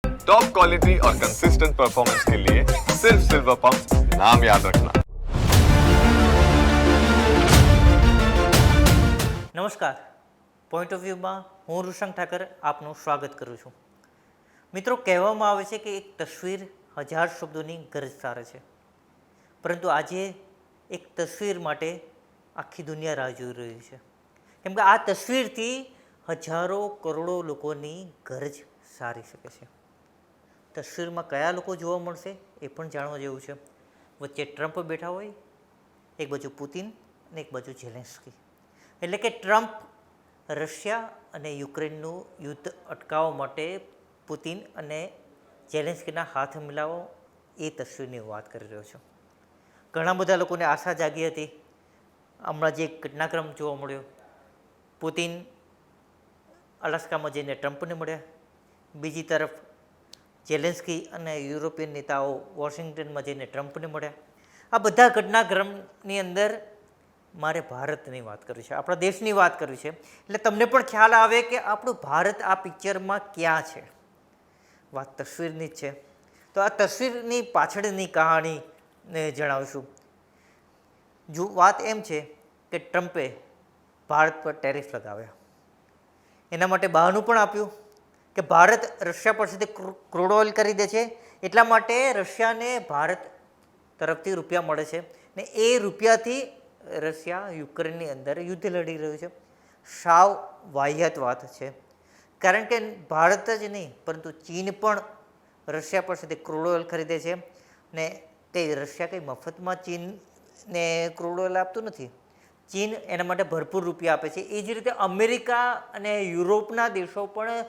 Top quality और consistent performance के लिए सिर्फ सिल्वर पंप नाम याद रखना। નમસ્કાર, પોઈન્ટ ઓફ વ્યૂમાં હું ઋષંગ ઠાકર આપનું સ્વાગત કરું છું. મિત્રો, કહેવામાં આવે છે કે એક તસવીર 1000 શબ્દોની ગરજ સારે છે, પરંતુ આજે એક તસવીર માટે આખી દુનિયા રાહ જોઈ રહી છે, કેમ કે આ તસવીરથી હજારો કરોડો લોકોની ગરજ સારી શકે છે. તસવીરમાં કયા લોકો જોવા મળશે એ પણ જાણવા જેવું છે. વચ્ચે ટ્રમ્પ બેઠા હોય, એક બાજુ પુતિન અને એક બાજુ ઝેલેન્સ્કી. એટલે કે ટ્રમ્પ રશિયા અને યુક્રેનનું યુદ્ધ અટકાવવા માટે પુતિન અને ઝેલેન્સ્કીના હાથ મિલાવો એ તસવીરની વાત કરી રહ્યો છું. ઘણા બધા લોકોને આશા જાગી હતી. હમણાં જે ઘટનાક્રમ જોવા મળ્યો, પુતિન અલાસ્કામાં જઈને ટ્રમ્પને મળ્યા, બીજી તરફ ઝેલેન્સ્કી અને યુરોપિયન નેતાઓ વોશિંગ્ટનમાં જઈને ટ્રમ્પને મળ્યા. આ બધા ઘટનાક્રમની અંદર મારે ભારતની વાત કરવી છે, આપણા દેશની વાત કરવી છે, એટલે તમને પણ ખ્યાલ આવે કે આપણું ભારત આ પિક્ચરમાં ક્યાં છે. વાત તસવીરની જ છે, તો આ તસવીરની પાછળની કહાણીને જણાવશું. વાત એમ છે કે ટ્રમ્પે ભારત પર ટેરિફ લગાવ્યા. એના માટે બહાનું પણ આપ્યું કે ભારત રશિયા પાસેથી ક્રૂડ ઓઇલ ખરીદે છે, એટલા માટે રશિયાને ભારત તરફથી રૂપિયા મળે છે ને એ રૂપિયાથી રશિયા યુક્રેનની અંદર યુદ્ધ લડી રહ્યું છે. સાવ વાહિયાત વાત છે, કારણ કે ભારત જ નહીં પરંતુ ચીન પણ રશિયા પાસેથી ક્રૂડ ઓઇલ ખરીદે છે ને તે રશિયા કંઈ મફતમાં ચીનને ક્રૂડ ઓઇલ આપતું નથી. ચીન એના માટે ભરપૂર રૂપિયા આપે છે. એ જ રીતે અમેરિકા અને યુરોપના દેશો પણ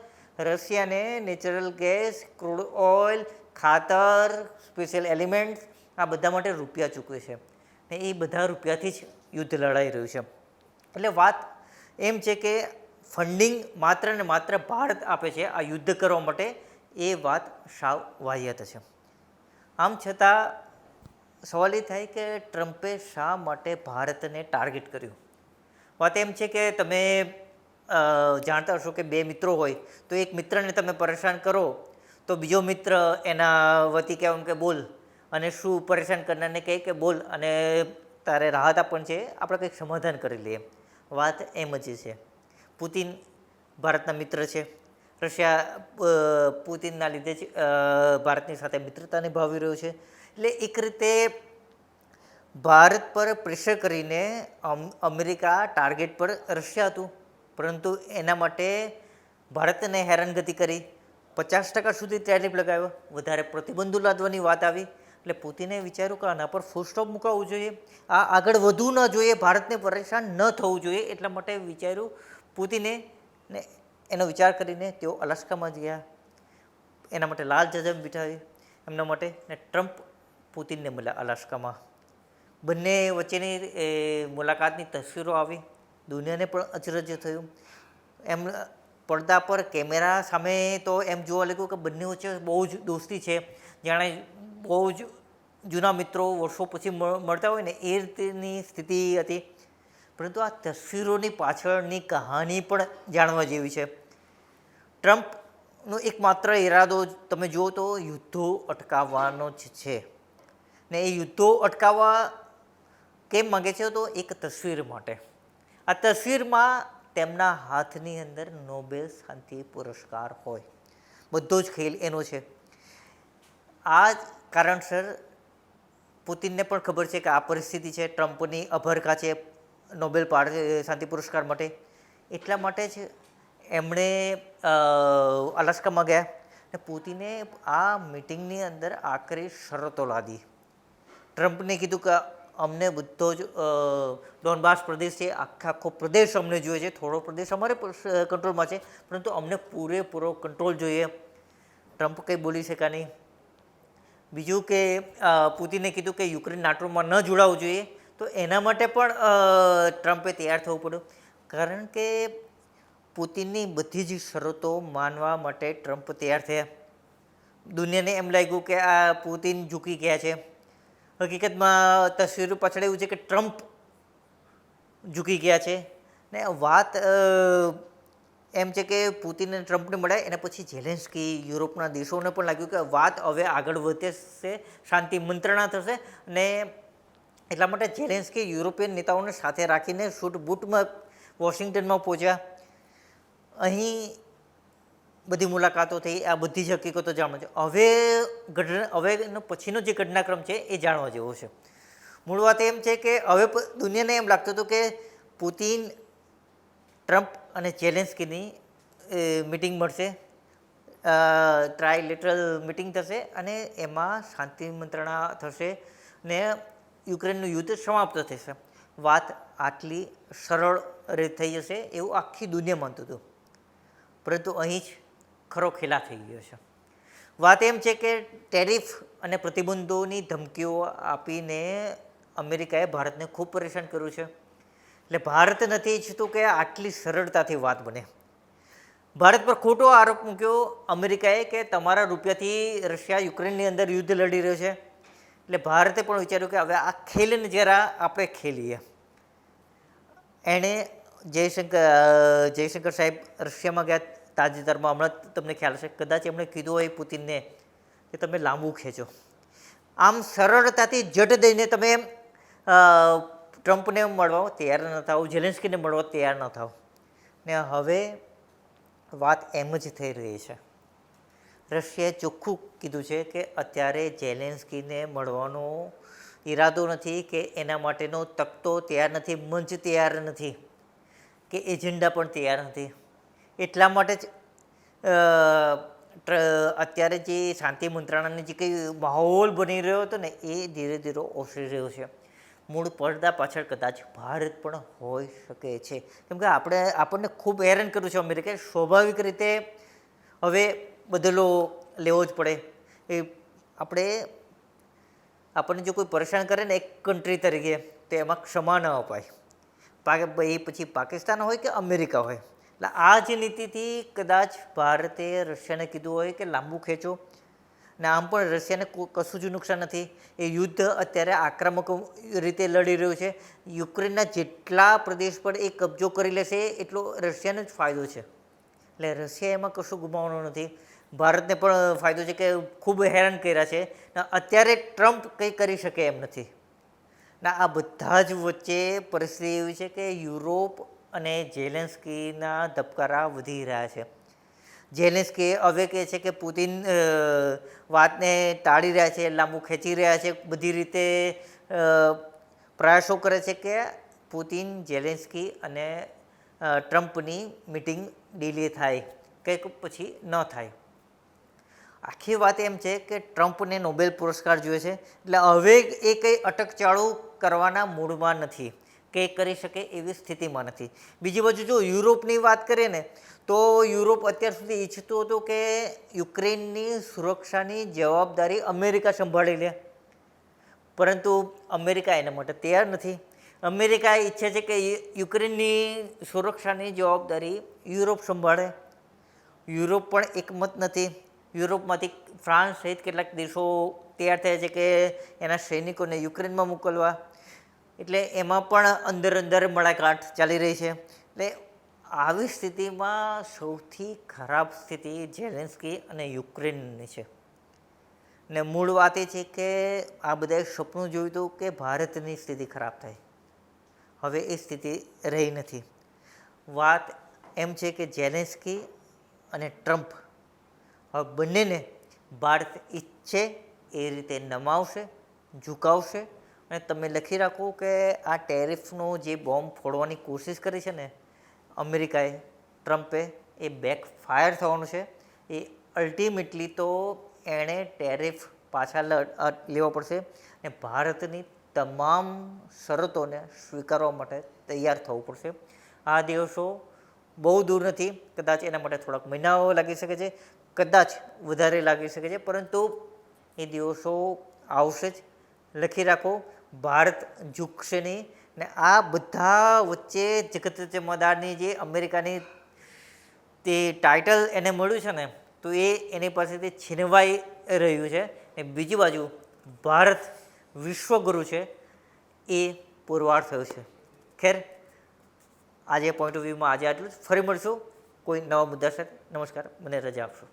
રશિયાને નેચરલ ગેસ, ક્રૂડ ઓઇલ, ખાતર, સ્પેશિયલ એલિમેન્ટ્સ આ બધા માટે રૂપિયા ચૂકવે છે ને એ બધા રૂપિયાથી જ યુદ્ધ લડાઈ રહ્યું છે. એટલે વાત એમ છે કે ફંડિંગ માત્ર ને માત્ર ભારત આપે છે આ યુદ્ધ કરવા માટે, એ વાત સાવ વાહિયાત છે. આમ છતાં સવાલ એ થાય કે ટ્રમ્પે શા માટે ભારતને ટાર્ગેટ કર્યું. વાત એમ છે કે તમે જાણતા હશો કે બે મિત્રો હોય તો એક મિત્રને તમે પરેશાન કરો તો બીજો મિત્ર એના વતી કહેવાનું કે બોલ, અને શું પરેશાન કરનારને કહે કે બોલ અને તારે રાહત આપણ છે, આપણે કંઈક સમાધાન કરી લઈએ. વાત એમ જ છે. પુતિન ભારતના મિત્ર છે. રશિયા પુતિનના લીધે જ ભારતની સાથે મિત્રતા નિભાવી રહ્યો છે. એટલે એક રીતે ભારત પર પ્રેશર કરીને અમેરિકા ટાર્ગેટ પર રશિયા હતું, પરંતુ એના માટે ભારતને હેરાનગતિ કરી, 50% સુધી ટેરિફ લગાવ્યો, વધારે પ્રતિબંધો લાદવાની વાત આવી. એટલે પુતિને વિચાર્યું કે આના પર ફૂલ સ્ટોપ મુકાવવું જોઈએ, આ આગળ વધવું ન જોઈએ, ભારતને પરેશાન ન થવું જોઈએ. એટલા માટે વિચાર્યું પુતિને ને એનો વિચાર કરીને તેઓ અલાસ્કામાં ગયા. એના માટે લાલ જજમ બિઠાવી એમના માટે, ને ટ્રમ્પ પુતિનને મળ્યા અલાસ્કામાં. બંને વચ્ચેની મુલાકાતની તસવીરો આવી, દુનિયાને પણ અચરજ થયું. એમ પડદા પર કેમેરા સામે તો એમ જોવા લાગ્યું કે બંને વચ્ચે બહુ જ દોસ્તી છે, જાણે બહુ જ જૂના મિત્રો વર્ષો પછી મળતા હોય ને એ રીતની સ્થિતિ હતી. પરંતુ આ તસવીરોની પાછળની કહાની પણ જાણવા જેવી છે. ટ્રમ્પનો એકમાત્ર ઈરાદો તમે જુઓ તો યુદ્ધો અટકાવવાનો જ છે, ને એ યુદ્ધો અટકાવવા કેમ માગે છે તો એક તસવીર માટે. આ તસવીરમાં તેમના હાથની અંદર નોબેલ શાંતિ પુરસ્કાર હોય, બધો જ ખેલ એનો છે. આ કારણસર પુતિનને પણ ખબર છે કે આ પરિસ્થિતિ છે, ટ્રમ્પની અભરખા છે નોબેલ શાંતિ પુરસ્કાર માટે. એટલા માટે જ એમણે અલાસ્કામાં ગયા ને પુતિને આ મિટિંગની અંદર આકરી શરતો લાદી. ટ્રમ્પને કીધું કે અમને બધો જ ડોનબાસ પ્રદેશ છે, આખો પ્રદેશ અમને જોઈએ છે, થોડો પ્રદેશ અમારે કંટ્રોલમાં છે, પરંતુ અમને પૂરેપૂરો કંટ્રોલ જોઈએ. ટ્રમ્પ કંઈ બોલી શક્યા નહીં. બીજું કે પુતિને કીધું કે યુક્રેન નાટોમાં ન જોડાવવું જોઈએ, તો એના માટે પણ ટ્રમ્પે તૈયાર થવું પડ્યું, કારણ કે પુતિનની બધી જ શરતો માનવા માટે ટ્રમ્પ તૈયાર થયા. દુનિયાને એમ લાગ્યું કે આ પુતિન ઝૂકી ગયા છે. હકીકતમાં તસવીર પાછળ એવું છે કે ટ્રમ્પ ઝૂકી ગયા છે ને વાત એમ છે કે પુતિન અને ટ્રમ્પને મળ્યા એના પછી ઝેલેન્સ્કી યુરોપના દેશોને પણ લાગ્યું કે વાત હવે આગળ વધશે, શાંતિ મંત્રણા થશે, અને એટલા માટે ઝેલેન્સ્કી યુરોપિયન નેતાઓને સાથે રાખીને શૂટ બૂટમાં વોશિંગ્ટનમાં પહોંચ્યા. અહીં બધી મુલાકાતો થઈ, આ બધી જ હકીકતો જાણવા છે. હવે એનો પછીનો જે ઘટનાક્રમ છે એ જાણવા જેવો છે. મૂળ વાત એમ છે કે હવે દુનિયાને એમ લાગતું હતું કે પુતિન, ટ્રમ્પ અને ઝેલેન્સ્કીની મિટિંગ મળશે, ટ્રાયલેટરલ મિટિંગ થશે અને એમાં શાંતિ મંત્રણા થશે ને યુક્રેનનું યુદ્ધ સમાપ્ત થશે. વાત આટલી સરળ રીતે થઈ જશે એવું આખી દુનિયા માનતું હતું, પરંતુ અહીં જ ખરો ખેલા થઈ ગયો છે. વાત એમ છે કે ટેરિફ અને પ્રતિબંધોની ધમકીઓ આપીને અમેરિકાએ ભારતને ખૂબ પરેશાન કર્યું છે. એટલે ભારત નથી ઈચ્છતું કે આટલી સરળતાથી વાત બને. ભારત પર ખોટો આરોપ મૂક્યો અમેરિકાએ કે તમારા રૂપિયાથી રશિયા યુક્રેનની અંદર યુદ્ધ લડી રહ્યો છે. એટલે ભારતે પણ વિચાર્યું કે હવે આ ખેલને જરા આપણે ખેલીએ. એણે જયશંકર સાહેબ રશિયામાં ગયા તાજેતરમાં, હમણાં તમને ખ્યાલ હશે, કદાચ એમણે કીધું હોય પુતિનને કે તમે લાંબુ ખેંચો. આમ સરળતાથી જટ દઈને તમે ટ્રમ્પને મળવા તૈયાર ન થાવ, ઝેલેન્સ્કીને મળવા તૈયાર ન થાવ. ને હવે વાત એમ જ થઈ રહી છે. રશિયાએ ચોખ્ખું કીધું છે કે અત્યારે ઝેલેન્સ્કીને મળવાનો ઈરાદો નથી, કે એના માટેનો તખ્તો તૈયાર નથી, મંચ તૈયાર નથી, કે એજન્ડા પણ તૈયાર નથી. એટલા માટે જ અત્યારે જે શાંતિ મંત્રણાની જે કંઈ માહોલ બની રહ્યો હતો ને એ ધીરે ધીરે ઓસરી રહ્યો છે. મૂળ પડદા પાછળ કદાચ ભારત પણ હોઈ શકે છે, કેમ કે આપણને ખૂબ હેરાન કર્યું છે અમેરિકાએ. સ્વાભાવિક રીતે હવે બદલો લેવો જ પડે. એ આપણને જો કોઈ પરેશાન કરે ને એક કન્ટ્રી તરીકે, તો એમાં ક્ષમા ન અપાય. એ પછી પાકિસ્તાન હોય કે અમેરિકા હોય. એટલે આ જ નીતિથી કદાચ ભારતે રશિયાને કીધું હોય કે લાંબુ ખેંચો. ને આમ પણ રશિયાને કશું જ નુકસાન નથી. એ યુદ્ધ અત્યારે આક્રમક રીતે લડી રહ્યું છે. યુક્રેનના જેટલા પ્રદેશ પર એ કબજો કરી લેશે એટલો રશિયાને જ ફાયદો છે. એટલે રશિયા એમાં કશું ગુમાવવાનું નથી. ભારતને પણ ફાયદો છે કે ખૂબ હેરાન કર્યા છે. અત્યારે ટ્રમ્પ કંઈ કરી શકે એમ નથી. ના આ બધા જ વચ્ચે પરિસ્થિતિ એવી છે કે યુરોપ અને ઝેલેન્સ્કીના ધબકારા વધી રહ્યા છે. ઝેલેન્સ્કી હવે કહે છે કે પુતિન વાતને ટાળી રહ્યા છે, લાંબુ ખેંચી રહ્યા છે, બધી રીતે પ્રયાસો કરે છે કે પુતિન, ઝેલેન્સ્કી અને ટ્રમ્પની મિટિંગ ડીલે થાય, કંઈક પછી ન થાય. આખી વાત એમ છે કે ટ્રમ્પને નોબેલ પુરસ્કાર જોઈએ છે, એટલે હવે એ કંઈ અટકચાળું કરવાના મૂડમાં નથી, કે કરી શકે એવી સ્થિતિમાં નથી. બીજી બાજુ જો યુરોપની વાત કરીએ ને, તો યુરોપ અત્યાર સુધી ઈચ્છતું હતું કે યુક્રેનની સુરક્ષાની જવાબદારી અમેરિકા સંભાળી લે, પરંતુ અમેરિકા એના માટે તૈયાર નથી. અમેરિકા ઈચ્છે છે કે યુક્રેનની સુરક્ષાની જવાબદારી યુરોપ સંભાળે. યુરોપ પણ એકમત નથી. યુરોપમાંથી ફ્રાન્સ સહિત કેટલાક દેશો તૈયાર થયા છે કે એના સૈનિકોને યુક્રેનમાં મોકલવા. એટલે એમાં પણ અંદર મડાગાંઠ ચાલી રહી છે. એટલે આવી સ્થિતિમાં સૌથી ખરાબ સ્થિતિ ઝેલેન્સ્કી અને યુક્રેનની છે. ને મૂળ વાત એ છે કે આ બધાએ સપનું જોયું હતું કે ભારતની સ્થિતિ ખરાબ થાય. હવે એ સ્થિતિ રહી નથી. વાત એમ છે કે ઝેલેન્સ્કી અને ટ્રમ્પ હવે બંનેને ભારત ઈચ્છે એ રીતે નમાવશે, ઝુકાવશે. અને તમે લખી રાખો કે આ ટેરિફનો જે બોમ્બ ફોડવાની કોશિશ કરી છે ને અમેરિકાએ, ટ્રમ્પે, એ બેકફાયર થવાનું છે. એ અલ્ટિમેટલી તો એણે ટેરિફ પાછા લેવા પડશે અને ભારતની તમામ શરતોને સ્વીકારવા માટે તૈયાર થવું પડશે. આ દિવસો બહુ દૂર નથી, કદાચ એના માટે થોડાક મહિનાઓ લાગી શકે છે, કદાચ વધારે લાગી શકે છે, પરંતુ એ દિવસો આવશે જ. લખી રાખો, ભારત ઝૂકશે નહીં. ને આ બધા વચ્ચે જગત જમાદારની જે અમેરિકાની તે ટાઇટલ એને મળ્યું છે ને, તો એ એની પાસેથી છીનવાઈ રહ્યું છે. ને બીજી બાજુ ભારત વિશ્વગુરુ છે એ પુરવાર થયું છે. ખેર, આજે પોઈન્ટ ઓફ વ્યૂમાં આજે આટલું જ. ફરી મળશું કોઈ નવા મુદ્દા સાથે. નમસ્કાર, મને રજા આપશો.